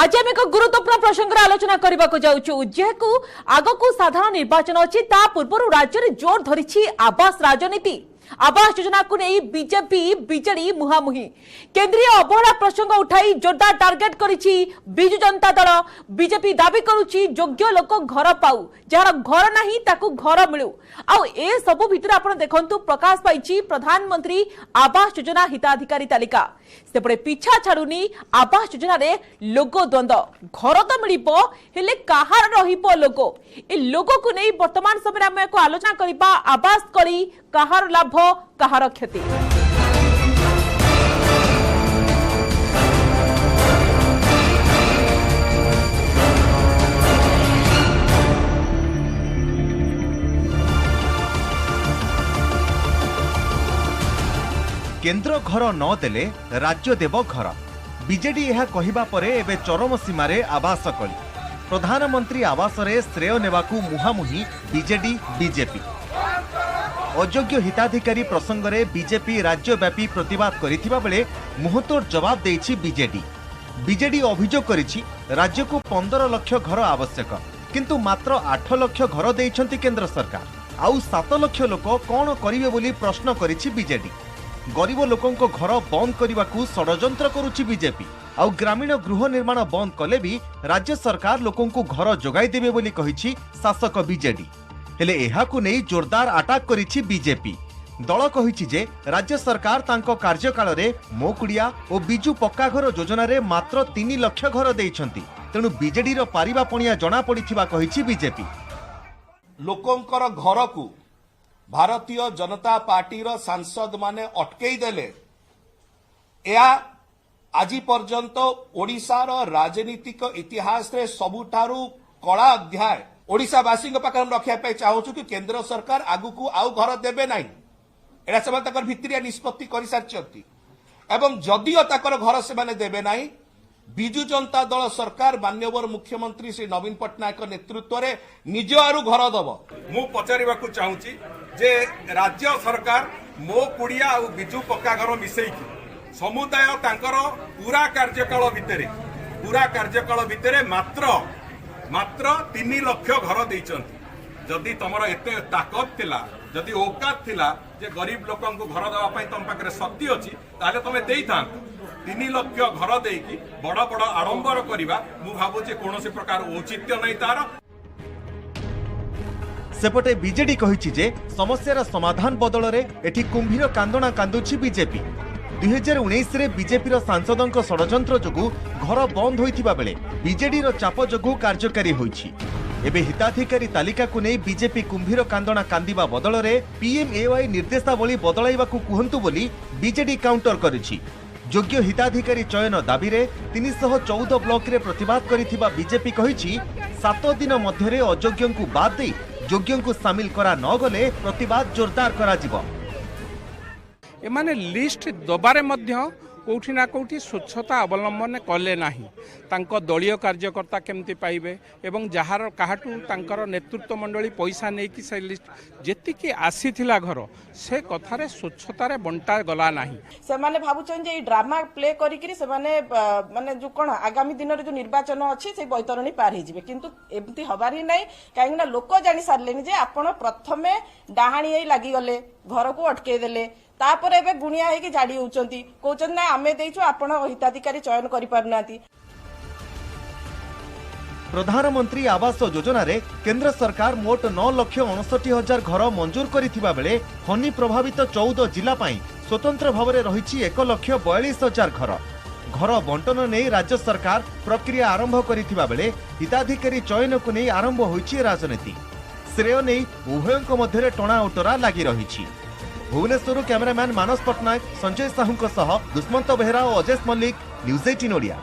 आज आम एक गुरुत्वपूर्ण प्रसंग आलोचना करने को जाऊँ जेकू आगक साधारण निर्वाचन अच्छी पूर्व राज्य में जोर धरी आवास राजनीति। आवास योजना को नहीं बीजेपी बीजेडी मुहामुही केंद्रीय अवहेला प्रसंग उठाई जोरदार टार्गेट करिछि बिजु जनता दल। बीजेपी दाबी करुछि योग्य लोक घर पाऊ जार घर नहीं ताकू घर मिलू। आउ ए सबु भितर आपण देखंतु प्रकाश पाइछि प्रधानमंत्री आवास योजना हिताधिकारी तालिका। सेपटे पीछा छाड़ुनी आवास योजना रे लोगो द्वंद घर तो मिलिबो हेले कहार रहिबो लोगो। ए लोगो को नहीं वर्तमान समय आम को आलोचना करिबा आवास करी कहार लाभ कहार क्षति। केंद्र घर न देले राज्य देव घर। बीजेडी यह कहिबा परे एबे चरम सीमारे आवास कली। प्रधानमंत्री आवास रे श्रेय नेबाकू मुहामुही बीजेडी बीजेपी। अयोग्य हिताधिकारी प्रसंग रे बीजेपी राज्यव्यापी प्रतिवाद करिथिबा बेले मुहतोड़ जवाब देइछि बीजेडी। बीजेडी अभियोग करिछि राज्य को 15 लाख घर आवश्यक किंतु मात्र 8 लाख घर देइछंती केंद्र सरकार। आउ 7 लाख लोक कोन करिवे बोली प्रश्न करिछि बीजेडी। गरीब लोकंको घर बंद करने षड्यंत्र करुछि बीजेपी। आउ ग्रामीण गृह निर्माण बंद कले भी राज्य सरकार लोकंको घर जोगाई देबे बोली कहिछि शासक बीजेडी। हेले एहाकु नै जोरदार अटैक करिछि बीजेपी। दल कहिछि जे राज्य सरकार तांको कार्यकाल रे मो कुड़िया और बिजु पक्का घर योजना रे मात्र 3 लाख घर देइछंती। तेणु बीजेडी रो पारिबा पणिया जणा पड़िथिबा कहिछि बीजेपी। लोकंकर घर को भारतीय जनता पार्टी रो सांसद माने अटकई देले। या आज पर्यंत ओडिशा रो राजनीतिक इतिहास रे सबुठारु कला अध्याय ओडिशावासी पाखे रखा चाहूँ कि केंद्र सरकार आगु को आउ घर देवे ना। एटा से भित्रिया निष्पत्ति कर सारी एवं जदिओ ताकर घर से देवे ना बिजु जनता दल सरकार माननीय मुख्यमंत्री श्री नवीन पट्टनायक नेतृत्व में निज आरु घर दब। मु पचारिबाकु चाहूची जे राज्य सरकार मो कुड़िया और बिजु पक्का घर मिसेकी समुदाय तांकर पूरा कार्यकाल भितरे मात्र 3 लाख घर देइचंती। जदि तमर एते ताकत थिला जदि औकात थिला जे गरीब लोकन को घर देवा पई तम पाखरे शक्ति अछि ताले तमे देइथांत। 3 लाख घर देकी बड़ बड़ आडंबर करिबा मु भाबुची कोनोसी प्रकार औचित्य नै तार। सेपटे बीजेडी कहिछि जे समस्यार समाधान बदल रे एठी कुंभीर कांदणा कांदुछि बीजेपी। 2019 रे बीजेपी रो सांसदों षड्यंत्र जोगु घर बंद होइथिबा बेले बीजेडी रो चाप जोगु कार्यकारी होइछि। एबे हिताधिकारी तालिका को नै बीजेपी कुंभीर कांदणा कांदिबा बदल रे पीएमएवाई निर्देशावली बदलाइबाकू कुहंतु बोली बीजेडी काउंटर करिछि। योग्य हिताधिकारी चयन दाबी रे 314 ब्लॉक रे प्रतिवाद करिथिबा बीजेपी कहिछि 7 दिन मध्यरे अयोग्यंकु बाद दे योग्यंकु शामिल करा न गले प्रतिवाद जोरदार करा जिवो। एमाने लिस्ट दबारे मध्य कौटी ना कौटी स्वच्छता अवलंबन कले नाही। तांको दलीय कार्यकर्ता केमती पाइबे एवं जहार काहाटू तांकर नेतृत्व मंडली पैसा नहीं कि से लिस्ट जेतिकी आसीथिला घर से कथारे स्वच्छतारे बंटा गला नाही। से माने भाबुचन जे ड्रामा प्ले करिकरी से माने माने जो कोन आगामी दिन रे जो निर्वाचन अछि से बैतरणी पार हे जिवे किंतु एमती हबार ही नाही। काहे ना लोक जानि सारलेनी जे आपण प्रथमे डाहाणी लागि गले घर को अटके देले तापर एबे गुणिया है कि जाडी होउचंती कहउचन ना आमे देइछु आपण हिताधिकारी चयन करि पारनाती। प्रधानमंत्री आवास योजना रे केंद्र सरकार मोट 9,59,000 घर मंजूर करिथिबा बेले फनी प्रभावित 14 जिला पाई स्वतंत्र भाव में रही 1,42,000 घर। घर बंटन नहीं राज्य सरकार प्रक्रिया आरंभ करिथिबा बेले हिताधिकारी चयन को नहीं आरंभ होइछि राजनीति। श्रेय नहीं उभयों मध्य टणा उटरा लगी रही। भुवनेश्वर कैमरामैन मानस पट्टनायक संजय साहू दुष्मंत बेहरा और अजेश मल्लिक न्यूज 18 ओडिया।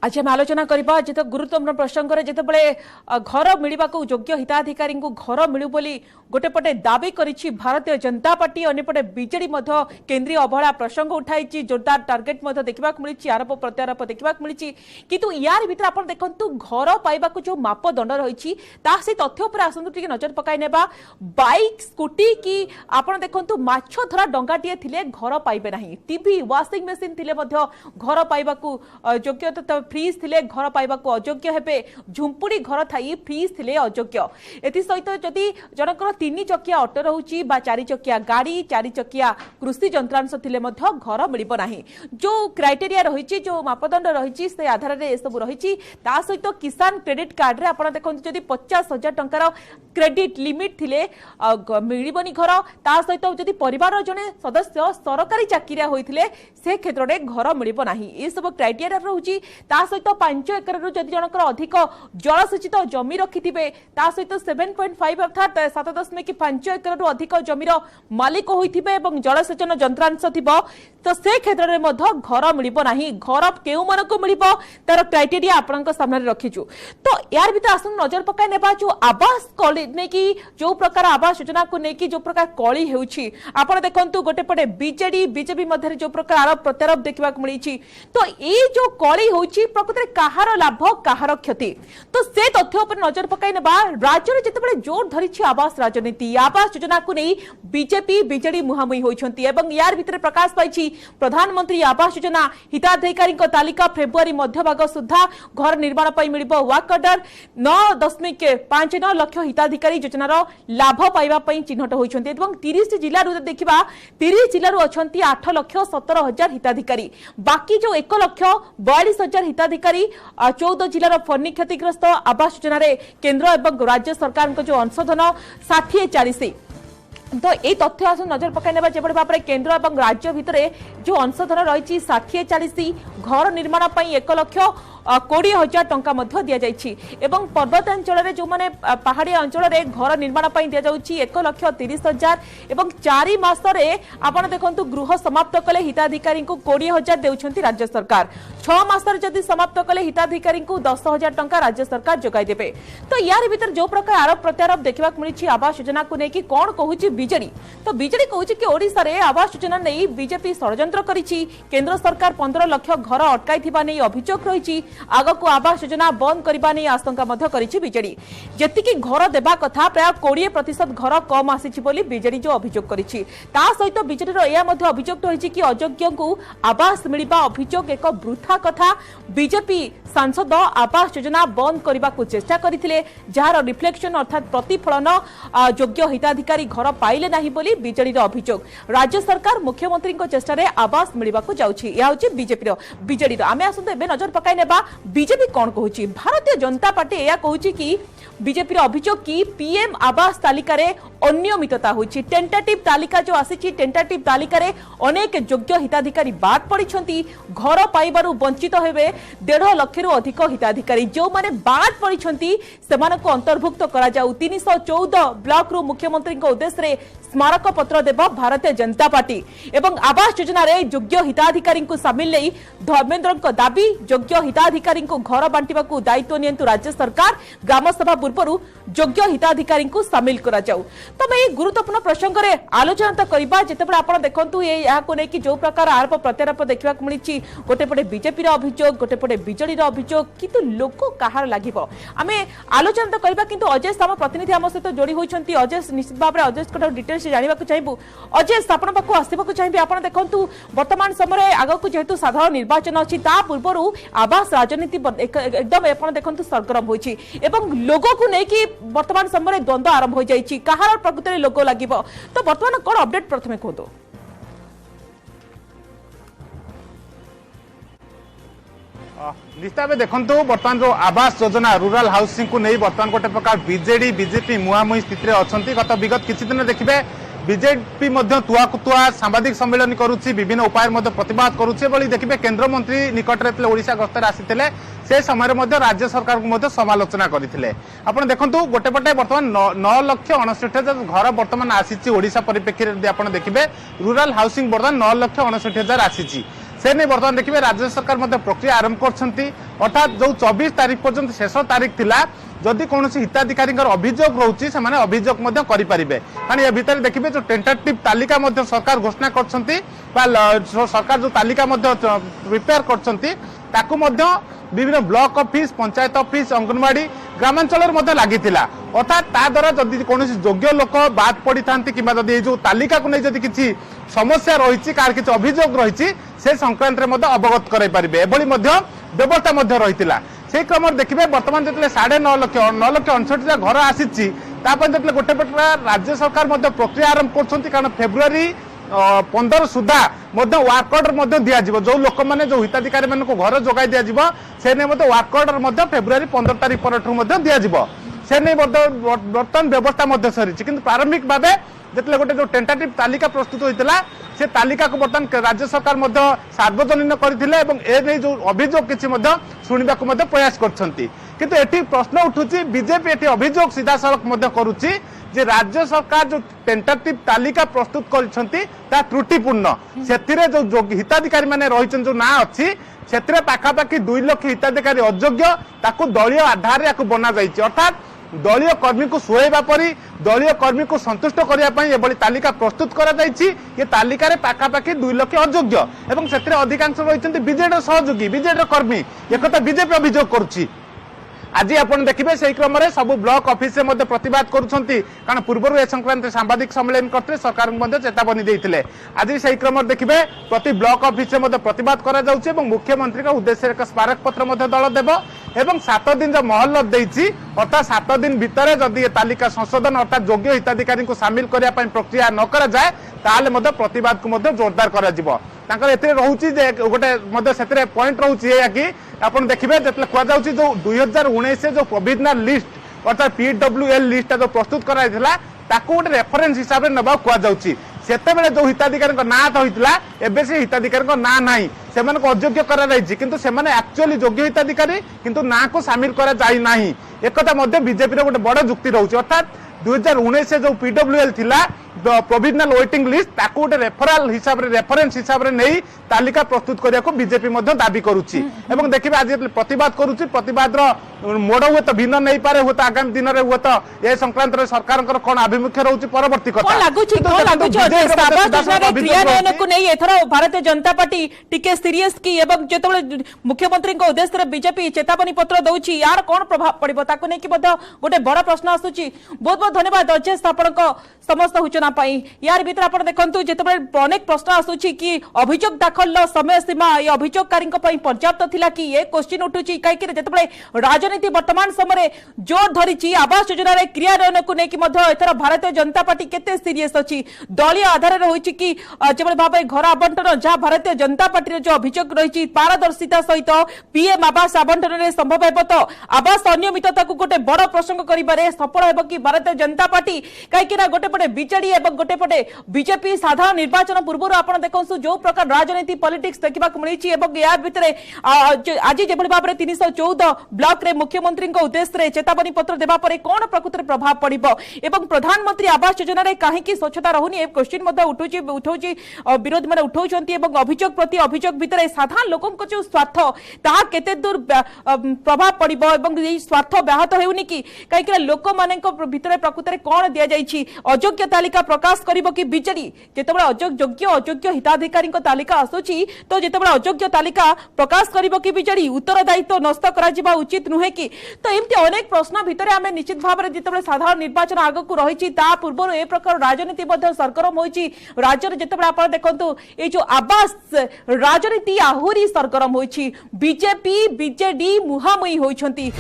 आज आम आलोचना करबा जेते गुरुत्वपूर्ण प्रसंग रे जेते बळे घर मिलिबा को योग्य हिताधिकारी को घर मिलु बोली गोटे पटे दाबी करिछि भारतीय जनता पार्टी अन्यपटे बीजेडी मध्य केंद्रीय अवहेला प्रसंग उठाइछि जोरदार टार्गेट मध्य देखबा को मिलिछि आरोप प्रत्यारोप देखबा को मिलिछि किंतु यार भीतर आपण देखंतु घर पाइबा को जो मापदंड रहिछि ता से तथ्य ऊपर आसंतु टिके नजर पकाई नेबा बाइक स्कूटी की आपण देखंतु माछ धरा डंगाटिए थिले घर पाइबे नाही टीवी वाशिंग मशीन थिले मध्य घर पाइबा को योग्य फ्रिज थिले घर पाइबा को अयोग्य हेबे झुंपुड़ी घर थाई फ्रिज थिले अयोग्य एथि सहित जदि जनकर 3 चकिया ऑटो रहउची बा 4 चकिया गाड़ी 4 चकिया कृषि यंत्रांश थिले मध्य घर मिलिबो नाही जो क्राइटेरिया रहिची जो मापदंड रहिची से आधार रे सब रहिची ता सहित किसान क्रेडिट कार्ड रे आपण देखंतु जदि 50,000 टंकार क्रेडिट लिमिट थिले मिलिबोनी घर ता सहित जदि परिवार जने सदस्य सरकारी चाकरिया होइथिले से क्षेत्र रे घर मिलिबो नाही ए सब क्राइटेरिया रहउची ता सहित 5 एकर रु जदि जनकर अधिक जलसेचित जमी रखिथिबे ता सहित 7.5 अर्थात 7.5 एकर रु अधिक जमीर मालिक होइथिबे एवं जलसेचन यंत्रांश थिबो तो से क्षेत्र रे मध्य घर मिलिबो नाही घर केउ मन को मिलिबो तार क्राइटेरिया आपनक सामने रखिछु तो यार भीतर आसन नजर पकाय नेबा जो आवास कॉली ने की जो प्रकार आवास योजना को ने की जो प्रकार कॉली हेउछि आपण देखंतु गोटे पटे बीजेडी बीजेपी मध्य जो प्रकार आरोप प्रत्यारोप देखबा को मिलिछि तो ए जो कॉली होछि प्रकृति कहार लाभ कहार क्षति तो से तथ्य पर नजर पकाई नेबा राज्य रे जते बळे जोर धरिछि आवास राजनीति आवास योजना को नै बीजेपी बीजेडी मुहामुही होइछंती एवं यार भीतर प्रकाश पाइछि प्रधानमंत्री आवास योजना हिताधिकारी तालिका फेब्रुआरी मध्य भाग सुधा घर निर्माण पई मिलिबो वाक ऑर्डर 9.59 लाख हिताधिकारी योजनार लाभ पाइबा पई चिन्हट होइछंती एवं 30 जिल्ला रु देखिबा 30 जिल्ला रु अछंती 8,17,000 हिताधिकारी बाकी जो 1,42,000 हिताधिकारी 14 जिल्लार फनी क्षतिग्रस्त आवास योजना रे केंद्र एवं राज्य सरकार को जो अंशधन 60-40 तो ये तथ्य आस नजर पकाई नेबा जेबड़ भाव में केंद्र और राज्य भितर जो अंशधन रही 60-40 घर निर्माण 1,20,000 टंका दि जाइछि एवं पर्वतांचल जो माने पहाड़ी अंचल रे घर निर्माण दि जाउछि 1,30,000 एवं 4 मास रे आपण देखंतु गृह समाप्त कले हिताधिकारी को 20,000 देउछंती राज्य सरकार 6 मास रे जदि समाप्त कले हिताधिकारी को 10,000 टंका राज्य सरकार जोगाई देबे तो यार भीतर जो प्रकार आरोप प्रत्यारोप देखबा मिलिछि आवास योजना को नेकी कोन कहूछि बीजेडी तो बीजेडी कहूछि कि ओडिसा रे आवास योजना नै बीजेपी षडयंत्र करिछि केंद्र सरकार 15 लाख घर अटकाई थिबा नै अभियोग रहिछि आगो को आवास योजना बंद करबा नै आशंका मध्य करिछि बीजेडी जेतिकी घर देबा कथा प्राय 20% घर कम आसीछि बोली बीजेडी जो अभियोग करिछि ता सहित बीजेडी रो या मध्य अभियोग रहिछि कि अयोग्य को आवास मिलिबा अभियोग एक वृथा कथा बीजेपी सांसद आवास योजना बंद करबा को चेष्टा करथिले जहार रिफ्लेक्शन अर्थात प्रतिफलन योग्य हिताधिकारी घर पाइले नाही बोली बीजेडी रो अभियोग राज्य सरकार मुख्यमंत्री को चेष्टा रे आवास मिलिबा को जाउछि या होछि बीजेडी रो आमे आसंत एबे नजर पकाई नेबा बीजेपी कोन कहूछि भारतीय जनता पार्टी या कहूछि कि बीजेपी रो अभियोग कि पीएम आवास तालिका रे अनियमितता होछि टेंटेटिव तालिका जो आसीछि टेंटेटिव तालिका रे अनेक योग्य हिताधिकारी बाद पड़िछंती घर पाइबारु वंचित हेबे 1.5 लाख रु अधिक हिताधिकारी जो माने बाद पड़िछंती सेमानको अंतर्भुक्त करा जाउ 314 ब्लॉक रु मुख्यमंत्री को उद्देश्य रे स्मारक पत्र देबा भारतीय जनता पार्टी एवं आवास योजना रे योग्य हिताधिकारी को शामिल नै धर्मेंद्र को दाबी योग्य हिताधिकारी को घर बांटिबा को दायित्व नियंतु राज्य सरकार ग्राम सभा पूर्व योग्य हिताधिकारी को शामिल करा जाउ तमे ए गुरुत्वपूर्ण प्रसंग रे आलोचना त करबा जेतेबे आपण देखंतु ए या को नै कि जो प्रकार आरोप प्रत्यारोप देखबा को मिलिछि गोटे पटे बीजेपी रो अभियोग गोटे पटे बीजेडी रो अभियोग किंतु लोक कहार लागिबो आमे आलोचना त करबा किंतु अजय साम प्रतिनिधि हम सहित जोड़ी होइछंती अजय निश्चित भाव रे अजय को डिटेल्स जानिबा को चाहबो अजय आपण पाखु आसीबा को चाहबे आपण देखंतु वर्तमान समय आगो को जेतु साधारण निर्वाचन अछि ता पूर्वरु आवास राजनीति एकदम आपण देखंतु सरगरम होइछि एवं लोगो को नै कि वर्तमान समय द्वंद्व आरंभ हो जाइछि कहार प्रकृति लोगो लागिबो तो वर्तमान कोन अपडेट प्रथमे कहतो निश्चित भाव देखु बर्तमान जो आवास योजना रूराल हाउसिंग को नहीं बर्तमान गोटे प्रकार बीजेडी बीजेपी मुहामुही स्थित अच्छा गत विगत किसी दिन देखिए बीजेपी तुआ सांबादिक सम्मेलन करुच्ची विभिन्न उपाय प्रतिवाद करुच्ची देखिए केन्द्रमंत्री निकटरे ओडिशा गस्तर आसी से समय राज्य सरकार को समालोचना करते आपड़ देखु गोटे पटे बर्तमान 9,69,000 घर बर्तमान आसी ओडिशा परिप्रेक्षी में आप देखिए रूराल हाउसिंग बर्तमान 9,69,000 आसी से नहीं बर्तमान देखिए राज्य सरकार प्रक्रिया आरंभ कर अर्थात जो 24 तारीख पर्यंत शेष तारीख थिला जदि कौन हिताधिकारी अभियोग रोचे से अभियोग करें कारण या भितर देखिए जो टेंटेटिव तालिका सरकार घोषणा कर सरकार जो तालिका प्रिपेयर कर विभिन्न block office panchayat office anganwadi ग्रामांचल लगी अर्थात ता द्वारा जदि कौन योग्य लोक बाद पड़ी था कि जो तालिका को नहीं जदि किसी समस्या रही कार किसी अभियोग रही से संक्रांत अवगत करारे व्यवस्था रही से क्रम देखिए बर्तमान जो 9,59,69 घर आसी गोटे पट राज्य सरकार प्रक्रिया आरंभ कर फेब्रुआरी 15 सुधा वार्क ऑर्डर दिज्व जो लोक मैंने जो हिताधिकारी मान घर जोगाई दिज्व से नहीं वार्क ऑर्डर फेब्रुआरी 15 तारीख पर दिज्व से नहीं बर्तमान व्यवस्था सरी कि प्रारंभिक भाव जिते गोटे जो टेंटेटिव तालिका प्रस्तुत होता से तालिका को बर्तमान राज्य सरकार सार्वजनीन करते जो अभियोग किसी शुणा प्रयास कर प्रश्न उठूँ बीजेपी ये अभियोग सीधा सड़क करुच्ची जे राज्य सरकार जो टेंटेटिव तालिका प्रस्तुत कर त्रुटिपूर्ण से जो हिताधिकारी मैंने रही जो ना अच्छी से पाखापाखि 2 लाख हिताधिकारी अयोग्य ताकू दलीय आधार या बना जाइए अर्थात दलीय कर्मी को सुहाइबा परी दलीय कर्मी को संतुष्ट करने तालिका प्रस्तुत कर तालिकार पाखापाखि 2 लाख अयोग्य एवं से अधिकांश रही बीजेडी सहयोगी बीजेडी कर्मी एक बीजेपी अभियोग करुच्ची आज आप देखिए से क्रम में सब ब्लॉक ऑफिस से प्रतिवाद कारण पूर्व ए संक्रांत सांबादिक सम्मेलन करते सरकार चेतावनी देते आज से क्रम देखिए प्रति ब्लॉक ऑफिस से प्रतिवाद कर मुख्यमंत्री उद्देश्य एक स्मारक पत्र दल देव एवं 7 दिन जो महलत देती अर्थात 7 दिन भितर जदि तालिका संशोधन अर्थात योग्य हिताधिकारी को सामिल करने प्रक्रिया न करा जाए ताले प्रतिवाद को जोरदार कर रोचे गोटे पॉइंट रोचे कि आप देखिए जो कहुच्छी जो 2019 जो प्रोविजनल लिस्ट अर्थात PWL लिस्ट जो प्रस्तुत कराइला गोटे रेफरेन्स हिसाब से नवा कहुच्छी से जो हिताधिकारी ना होता एवं से हिताधिकारी ना ना से अयोग्य कर एक्चुअली योग्य हिताधिकारी किंतु ना को सामिल करा एक बीजेपी गोटे बड़ जुक्ति रोचे अर्थात 2019 जो PWL थिला प्रोविजनल वेटिंग लिस्ट गोटे रेफराल हिसाब रे रेफरेन्स हिसाब रे नहीं तालिका प्रस्तुत करने को बीजेपी दाबी करुच्ची देखिए आज प्रतिवाद करुच्ची प्रतिवाद मोड़ हुए तो भिन्न नहीं पारे हुए आगामी दिन में हुए तो ए संक्रांत सरकार कौन आभिमुख्य रोचे परवर्ती भारतीय जनता पार्टी टिके सीरियस की जो मुख्यमंत्री उद्देश्य बीजेपी चेतावनी पत्र दौर यार कौन प्रभाव पड़ो ताको गोटे बड़ प्रश्न आसूची बहुत बहुत धन्यवाद अजय आपण समस्त सूचना यार भीतर आप देखु जो अनेक प्रश्न आसूची कि अभियोग दाखल समय सीमा ये अभियोगकारी पर्याप्त थिला कि ये क्वेश्चन उठुची कहीं जिते राजनीति वर्तमान समय जोर धरी आवास योजना क्रियान्वयन को लेकिन भारतीय जनता पार्टी केते सीरियस अच्छी दलीय आधार होती कि जो भाव घर आवंटन जहाँ भारतीय जनता पार्टी जो अभियोग रही पारदर्शिता सहित पीएम आवास आवंटन में संभव है तो आवास अनियमितता को गोटे बड़ प्रसंग कर सफल है कि भारतीय जनता पार्टी कहीं गोटे पटे बीजेडी और गोटे पटे बीजेपी साधारण निर्वाचन पूर्व आप देखो जो प्रकार राजनीति पॉलिटिक्स देखा मिली या भितर आज जो भाव में 314 ब्लॉक रे मुख्यमंत्री उद्देश्य चेतावनी पत्र देवा कौन प्रकृत प्रभाव पड़ो एवं प्रधानमंत्री आवास योजना कहीं स्वच्छता रहुनी क्वेश्चन उठाऊ विरोधी मैंने उठाउछंती अभियोग प्रति अभियोग भितर साधारण लोकों जो स्वार्थ ताहा केते दूर प्रभाव पड़ो स्वार्थ व्याहत होउनी कि कहीं लोक मान भितर प्रकृत कौन दि जाइए अयोग्य तालिका प्रकाश करिबो कि बीजेडी जेतेबेले अयोग्य अयोग्य हिताधिकारी तालिका आसुची तो जेतेबेले अयोग्य तालिका प्रकाश करिबो कि बीजेडी उत्तरदायित्व नष्ट करा उचित नुहे कि तो एमती अनेक प्रश्न भितर आम निश्चित भाव में जितेबाला साधारण निर्वाचन आगक रही पूर्व ए प्रकार राजनीति सरगरम होती राज्य जितेबाला आप देखु ये जो आवास राजनीति आहुरी सरगरम होती बीजेपी बीजेडी मुहांमुही होती।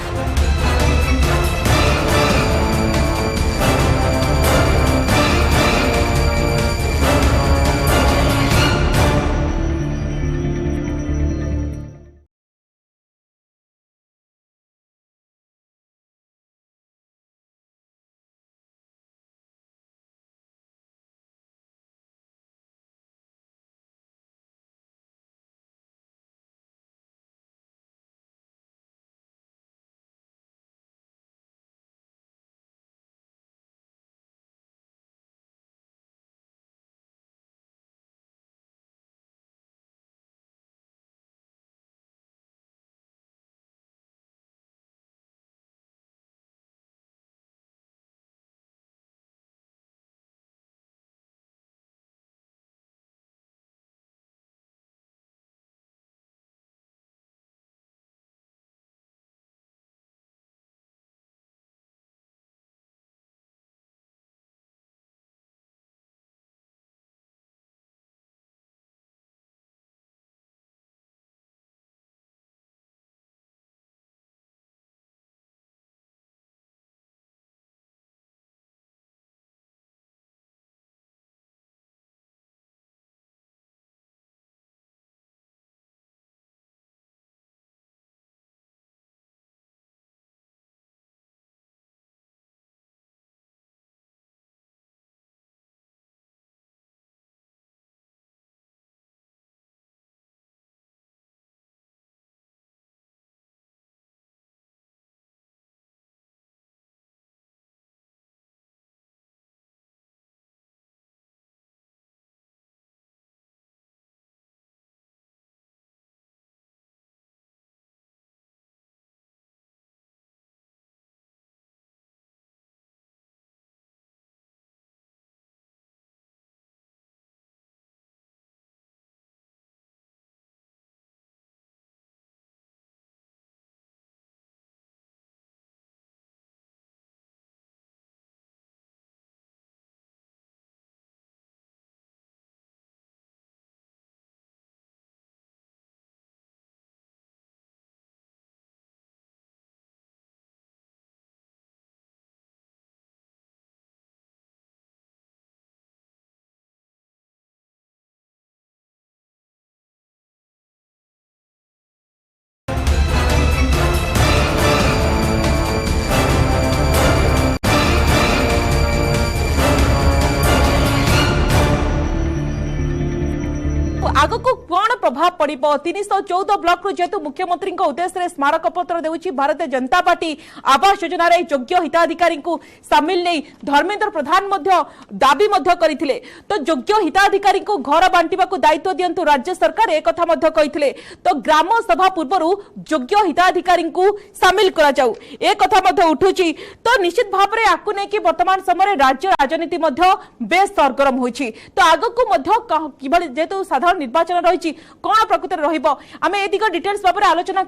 प्रभाव पड़िबो 314 ब्लॉक रु जेतु मुख्यमंत्री उद्देश्य स्मारक पत्र देउछि भारतीय जनता पार्टी आवास योजना रे योग्य हिताधिकारी को सामिल नहीं धर्मेंद्र प्रधान मध्य दाबी मध्य करिथिले तो योग्य हिताधिकारी को घर बांटिबा को दायित्व दियंतु राज्य सरकार एक कथा मध्य कहिथिले तो ग्राम सभा पूर्वरु योग्य हिताधिकारी को सामिल करा जाऊ एक कथा मध्य उठुची तो निश्चित भाव रे आकु नै कि वर्तमान समय राज्य राजनीति मध्य बेस सरगरम होईची तो आगकू मध्य किबळी जेतु साधारण निर्वाचन रहिची कोन प्रकृति रहिबो आमे एदिक डिटेल्स बारे आलोचना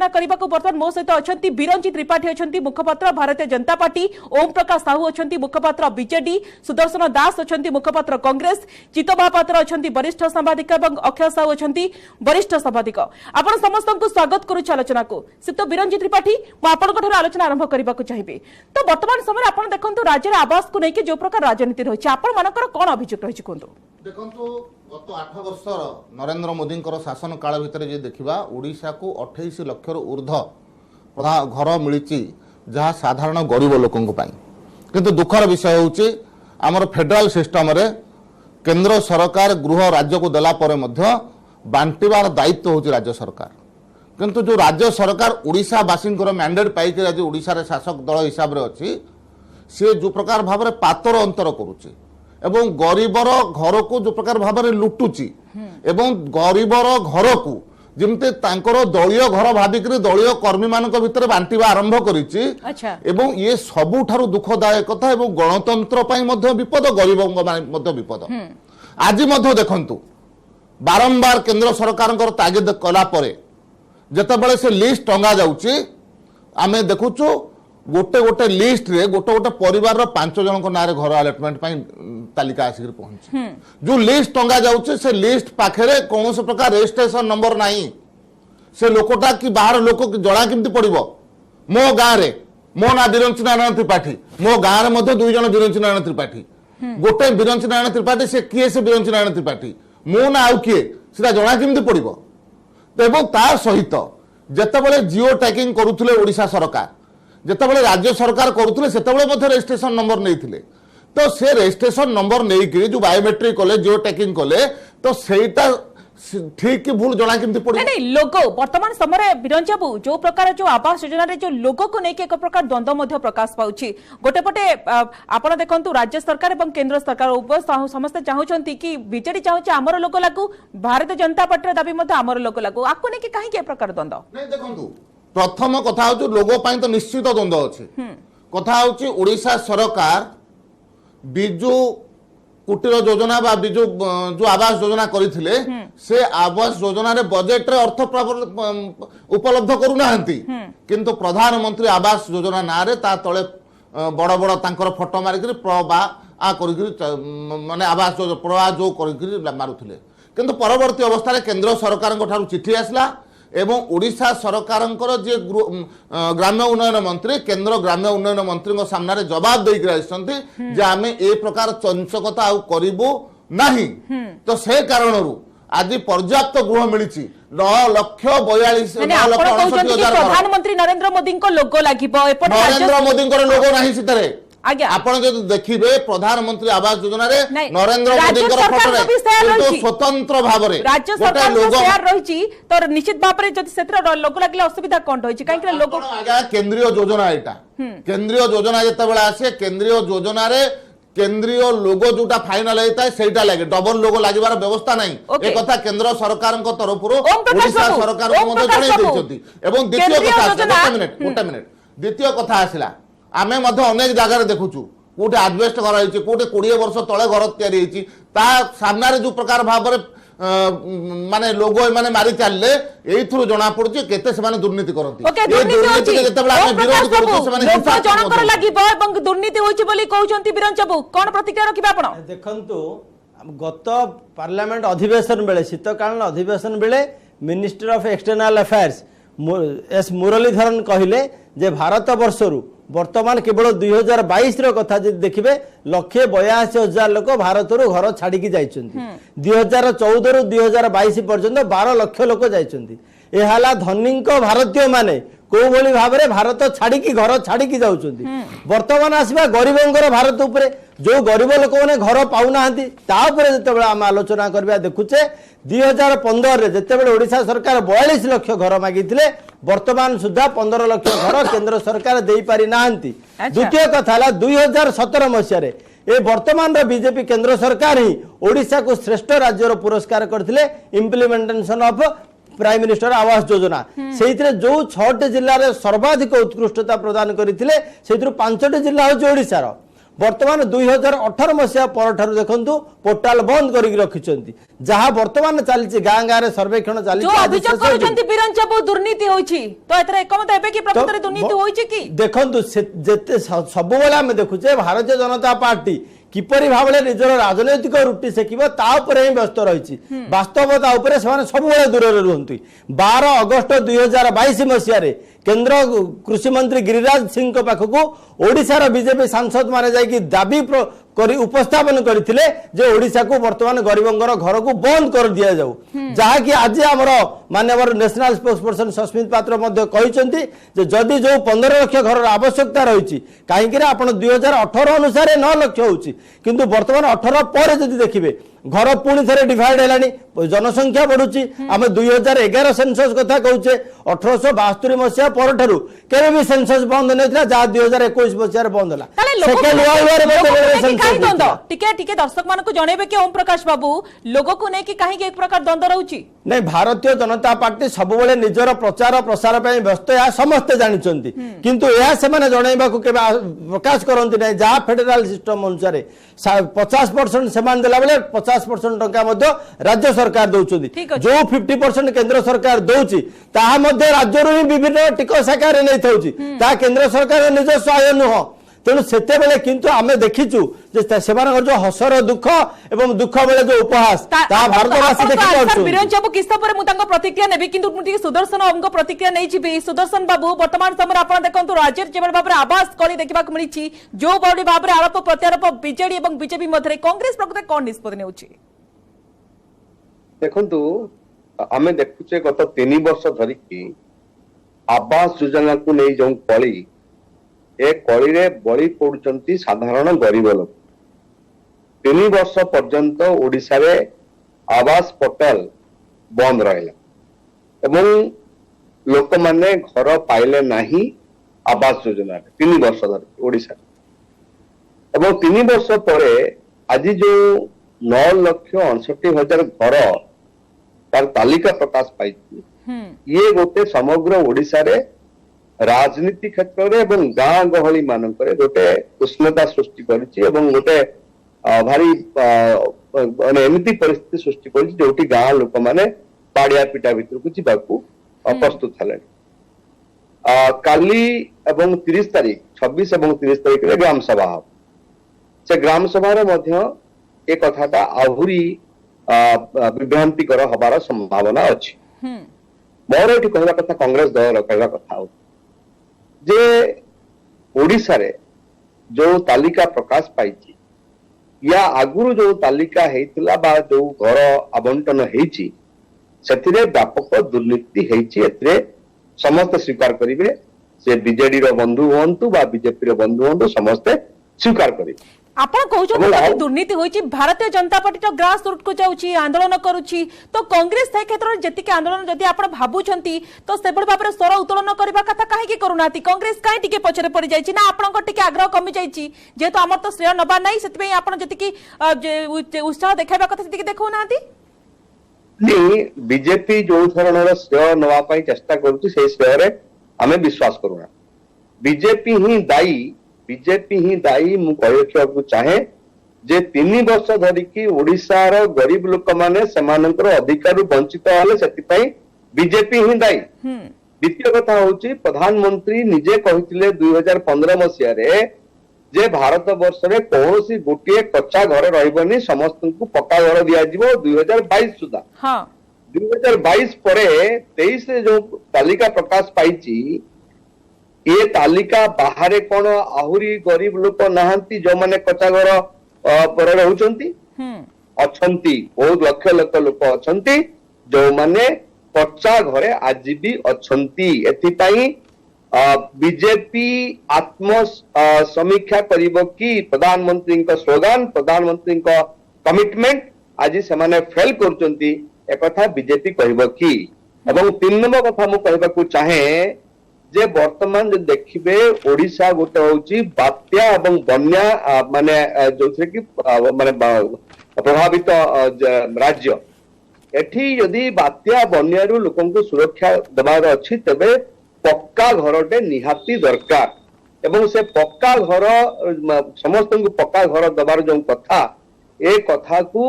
करबा को वर्तमान मो सहित अछंती बिरंजी त्रिपाठी अछंती मुखपात्र भारतीय जनता पार्टी ओम प्रकाश साहू अछंती मुखपात्र बीजेडी सुदर्शन दास अछंती मुखपात्र कांग्रेस चित्त महापात्र अछंती वरिष्ठ संवाददाता एवं अक्षय साहू अछंती वरिष्ठ संवाददाता आपण समस्त को स्वागत करूछ आलोचना को सितो बिरंजी त्रिपाठी मो आपण को आलोचना आरंभ करबा को चाहिबे तो वर्तमान समय आपण देखंतु राज्य आवास को नेकी जो प्रकार राजनीति रहिछि आपण मानकर कोन अभियोग रहिछि कोंतु देखंतु गत 8 वर्षर नरेंद्र मोदी शासन काल भितर जे देखिबा ओडिशा को 28 लाख ऊर्ध्व घर मिली जहाँ साधारण गरीब लोकों किंतु दुखर विषय होउछि आमर फेडरल सिस्टम रे केंद्र सरकार गृह राज्य को देला परे मध्य बांटिबार दायित्व होउछि राज्य सरकार किंतु जो राज्य सरकार ओडिशा बासिन मैंडेट पाई आज ओडिशा रे शासक दल हिसाब रे अछि से जो प्रकार भाव में पातर अंतर करुच्ची एवं गरीबर घर को जो प्रकार भाव में लुटुची एवं गरीबर घर को जमते दलीय घर भाविक दलीय कर्मी मान भितर बांटिबा आरंभ करिछि एवं ये सबुठारु दुखदायक कथा एवं गणतंत्र पई मध्य विपद गरीबों मध्य विपद आज मध्य देखंतु बारंबार केंद्र सरकार तागिद कला परे जेतेबेले से लिस्ट टंगा जाउछि आमे देखुछु गोटे गोटे लिस्ट रे गोटे गोटे परिवार 5 जन को नारे घर अलॉटमेंट तालिका आसिक पहुंचे जो लिस्ट टंगा जाउछे से लिस्ट पाखरे कौन से प्रकार रजिस्ट्रेशन नंबर नहीं से लोकटा कि बाहर लोक जड़ा केमती पड़िबो मो गाँ रे मो ना बिरंची नारायण त्रिपाठी मो गाँ रे मध्य 2 जन बिरंची नारायण त्रिपाठी गोटे बिरंची नारायण त्रिपाठी से किए से बिरंची नारायण त्रिपाठी मो ना आउ किए सेटा जड़ा केमती पड़िबो एवं ता सहित जेतेबेले जियो टैगिंग करूथले ओडिशा सरकार जेतेबेले राज्य सरकार करूथले सेतेबेले मध्य रजिस्ट्रेशन नंबर नैथिले तो से रजिस्ट्रेशन नंबर नेइकरी जो बायोमेट्रिक कले जियो टैगिंग कले तो सेटा ठीक कि भूल जना केमती पड़ी नहीं लोगो वर्तमान समय बिरंजाबू जो प्रकार जो आवास योजना रे जो लोगो को नेके एक प्रकार द्वंद्व मध्य प्रकाश पाउछि गोटे पटे आपण देखंतु राज्य सरकार एवं केंद्र सरकार उभय समस्त चाहउछंती कि बीजेडी चाहउछि हमर लोक लागू भारतीय जनता पार्टी दाबी मध्य हमर लोक लागू आको नेके काहे के प्रकार द्वंद्व नहीं देखंतु प्रथम कथा हो लोगो पाई तो निश्चित द्वंद्व अच्छे कथा होची ओडिशा सरकार बिजु कुटीर योजना बा बिजु जो आवास योजना करथिले से आवास योजना रे बजेट रे अर्थ उपलब्ध करू नाहंती किंतु प्रधानमंत्री आवास योजना ना रे ता तळे बड़ बड़ तांकर फोटो मारि करी प्रबा आ करी माने आवास प्रवा जो करी मारुथिले किंतु परवर्ती अवस्था रे केंद्र सरकार को ठारू चिठी आसला एवं ओडिशा सरकार जे ग्राम्य उन्नयन मंत्री केंद्र ग्राम्य उन्नयन मंत्री सामने जवाब देते जे आमे ए प्रकार चंचकता आउ करिबो नाही तो से कारणरू आज पर्याप्त गृह मिली 9,42,9,68,000 प्रधानमंत्री नरेंद्र मोदी को लोगो लागिबो नरेंद्र मोदी लोगो नाही सितरे आपण जो देखिबे प्रधानमंत्री आवास योजना रे नरेंद्र मोदी फोटो स्वतंत्र भाव रे राज्य सरकार को शेयर रहिछि तो निश्चित भाव रे जति सेत्र लोगो लागले असुविधा कोन रहिछि काहे कि लोगो आगा केंद्रीय योजना एटा केंद्रीय योजना जते बेला आसे केंद्रीय योजना रे केंद्रीय लोगो जोटा फाइनल होता है सेटा लागे डबल लोगो लागिबार व्यवस्था नहीं एक कथा केंद्र सरकार को तरफ ओडिशा सरकार को मदद जणाई दैछथि एवं द्वितीय कथा गोटे मिनिट द्वितीय कथा आसिला आमे मध्य अनेक जगह देखुचु कोटे एडजस्ट घर होइछि कोटे 20 वर्ष तळे घर तयारी होइछि ता सामने रे जो प्रकार भाव रे माने लोगो माने मारी चलले एई थ्रु जणा पड़ुछि केते से माने दुर्नीति करंती ए दुर्नीति जेतेबेला आमे विरोध करूछु से माने लोगो जनकर लागिबो एवं दुर्नीति होइछि बोली कहउछंती बिरंचबू कोन प्रतिक्रिया रखिबा आपण देखंतु गत पार्लियामेंट अधिवेशन बेले शीतकालीन अधिवेशन बेले minister of external affairs S Muralidharan कहिले जे भारत वर्षरु वर्तमान केवल 2022 रो कथा जदि देखिबे 1,82,000 लोक भारत रो घर छाड़ी की जाइछन्ती 2014 रु 2022 पर्यंत 12 लाख लोक जाइछन्ती ए हला धनिक भारतीय माने को भली भाबरे भारत छाड़ी की घर छाड़ी की जाउछन्ती वर्तमान आसीबा गरीबंगर भारत उपरे जो गरीब लोक मैंने घर पाऊना जिते आम आलोचना करवा देखुचे 2015 जिते ओडिशा सरकार 42 लाख घर मागी वर्तमान सुधा 15 लाख घर केंद्र सरकार दे पारि नांती। द्वितीय कथा 2017 मसीह ए वर्तमान बीजेपी केंद्र सरकार ही ओडिशा को श्रेष्ठ राज्यर पुरस्कार करथिले implementation of prime minister Awas Yojana से जो 6टी जिले सर्वाधिक उत्कृष्टता प्रदान करथिले सेथिरु 5टी जिला होची ओडिसा रो। वर्तमान 2018 मसीहा पर देखु पोर्टाल बंद कर रखिंट जहाँ वर्तमान चली गाँ गाँव में सर्वेक्षण चली देखु सब आम देखुचे भारतीय जनता पार्टी किपरि भाव निजर राजनैतिक रुटी सेकिब ही व्यस्त रही वास्तवता सब दूर रुहति। 12 अगस्त 2022 मसीह केंद्र कृषि मंत्री गिरिराज सिंह पाखक ओडिशार बीजेपी सांसद माने जाइकी दाबी उपस्थापन करथिले जे ओडिशा को वर्तमान गरीबंगर घर को बंद कर दिया जाऊ जहाँ कि आज आमर माननीय नेशनल स्पोक्स पर्सन सस्मित पात्र मध्य कहिसेंती जे जदि जो 15 लाख घर आवश्यकता रही कहीं आपण 2018 अनुसार 9 लाख होउची किंतु वर्तमान 18 पर जदि देखिबे घर पुणी थे डिवाइड है जनसंख्या बढ़ुची आम 2011 सेंसस कथा कहूचे 1872 मसीहा पर केवे भी सेंसस बंद नहीं जहाँ 2021 मसीह बंद है। दर्शक मान जनइबे कि ओम प्रकाश बाबू लोगों को नहीं कि कहीं एक प्रकार द्वंद रही नहीं भारतीय जनता पार्टी सब निजर प्रचार प्रसार व्यस्त या समस्ते जानते किंतु यह से जनइबा प्रकाश करती ना जहाँ फेडराल सिस्टम अनुसार 50% से देला बेले 50% टंका राज्य सरकार दौरान जो 50% केंद्र सरकार दौची राज्य ही विभिन्न टिकस आकार नहीं था केंद्र सरकार निजस्व आय नुह तेणु से किंतु आम देखीचु जो हसर दुख एवं दुख बेले जो उपहास भारतवासी प्रतिक्रिया नेबी किंतु सुदर्शन बाबू प्रतिक्रिया नहीं सुदर्शन बाबू वर्तमान समय आप देखो राज्य जो भाव में आवास कली देखा मिली जो बड़ी भाव में आरोप प्रत्यारोप बीजेडी और बीजेपी मध्य कांग्रेस प्रकृत कौन निष्पत्ति नेउछि देखंतु आमे देखुचे गत 3 वर्ष धरिकी आवास योजना को नहीं जो कली ए कली रे बड़ी पड़ुचंती साधारण गरीब लोक 3 वर्ष पर्यंत ओडिशा रे आवास पोर्टल बंद रहिला एवं लोक माने घर पाइले नाही आवास योजना 3 वर्ष धरि ओडिशा एवं 3 वर्ष परे आज जो 9,69,000 घर तार तालिका प्रकाश पाई ये गोटे समग्र ओडिशा रे राजनीति क्षेत्र रे एवं गाँ गहली मानक गोटे उष्णता सृष्टि करिछि एवं गोटे भारी एमती परिस्थिति सृष्टि करिछि जोटी गाँ लोक माने पाड़िया पिटा भीतर को जीवाकू प्रस्तुत हेले काली एवं 30 तारीख 26 एवं 30 तारीख रे ग्राम सभा से ग्राम सभा रे मध्य ए कथाटा आहुरी विभ्रांतिकर हबार संभावना अछि मोर एठी कहवा कथा कांग्रेस दल कहवा कथा जे ओडिशा रे जो तालिका प्रकाश पाइछि या आगुरु जो तालिका हेतिला बा जो घर आवंटन हेछि सेथिरे व्यापक दुर्नीति हेछि एथिरे समस्त स्वीकार करिवे से बीजेडी रो बंधु होंतु बा बीजेपी रो बंधु होंतु समस्त स्वीकार करिवे आपण कहउछन दुर्नीति होइछि भारतीय जनता पार्टी तो ग्रास रूट को जाउछि आंदोलन करूछि तो कांग्रेस से क्षेत्र जति के आंदोलन जदि आपण भाबुछंती तो सेबड़ भाबरे स्वर उत्तोलन करबा कथा काहे के करूनाती कांग्रेस काहे टिके पछरे पड़ी जाइछि ना आपण को टिके आग्रह कमी जाइछि जेतो हमर तो श्रेय नबा नाही सेतबे आपण जति की उत्साह देखाइबा कथा सेति के देखौ नाती नहीं बीजेपी जो धरणर श्रेय नवा पई चेष्टा करूछि से श्रेय रे हमें विश्वास करूना बीजेपी ही दायी मु कहू चाहे जे 3 वर्ष धरिकी ओडिशार गरीब लोक माने सेमानकर अधिकार वंचित हेले सेति बीजेपी ही दायी द्वितीय कथा होची प्रधानमंत्री निजे कहिथिले 2015 मसीह रे जे भारत वर्ष रे कोनोसी गोटिए कच्चा घर रहबनी समस्त को पक्का घर दिया जिवो 2022 सुधा हां 2022 परे 23 रे जो तालिका प्रकाश पाइची ये तालिका बाहर कौन आहुरी गरीब लोक नहांती जो माने कच्चा घर पर रहउचंती अछंती बहुत लक्ष लक्ष लोक अछंती जो माने कच्चा घरे आज भी अछंती एथि पई बीजेपी आत्म समीक्षा करिबो कि प्रधानमंत्री स्लोगान प्रधानमंत्री कमिटमेंट आज से फेल करचंती एक कथा बीजेपी कहबो कि एवं 3 नंबर कथा मु कहबाकू चाहे जे वर्तमान जो देखिबे ओडिशा गोटे होची बात्या एवं बन्या माने जो कि माने प्रभावित राज्य एठी यदि बात्या बन्यारू लोकंकु सुरक्षा देबार अछि तबे पक्का घरटे निहाती दरकार एवं से पक्का घर समस्त को पक्का घर देबार जो कथा ए कथा को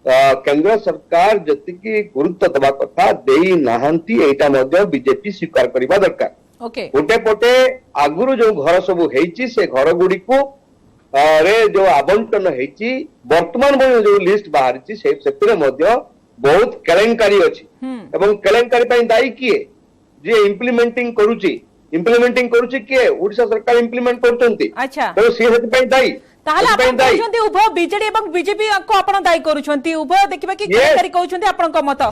केंद्र सरकार जतिकी गुरुत्व देबा कथा देई नाहंती एटा मध्य बीजेपी स्वीकार करबा दरकार ओके गोटे पटे आगुरु जो घर सब हेची से घर गुडी को रे जो आवंटन हेची वर्तमान जो लिस्ट बाहरी से सेतिरे मध्य बहुत केलेंकारी अछि एवं केलेंकारी पई दायी किए जे इम्प्लीमेंटिंग करूची किए ओडिशा सरकार इम्प्लीमेंट करचंती अच्छा तो से हेति पई दायी ताहले आपण कहउछन्ती उभय बीजेडी एवं बीजेपी को आपण दायी करूछन्ती उभय देखिबा कि केलेंकारी कहउछन्ती आपनक मत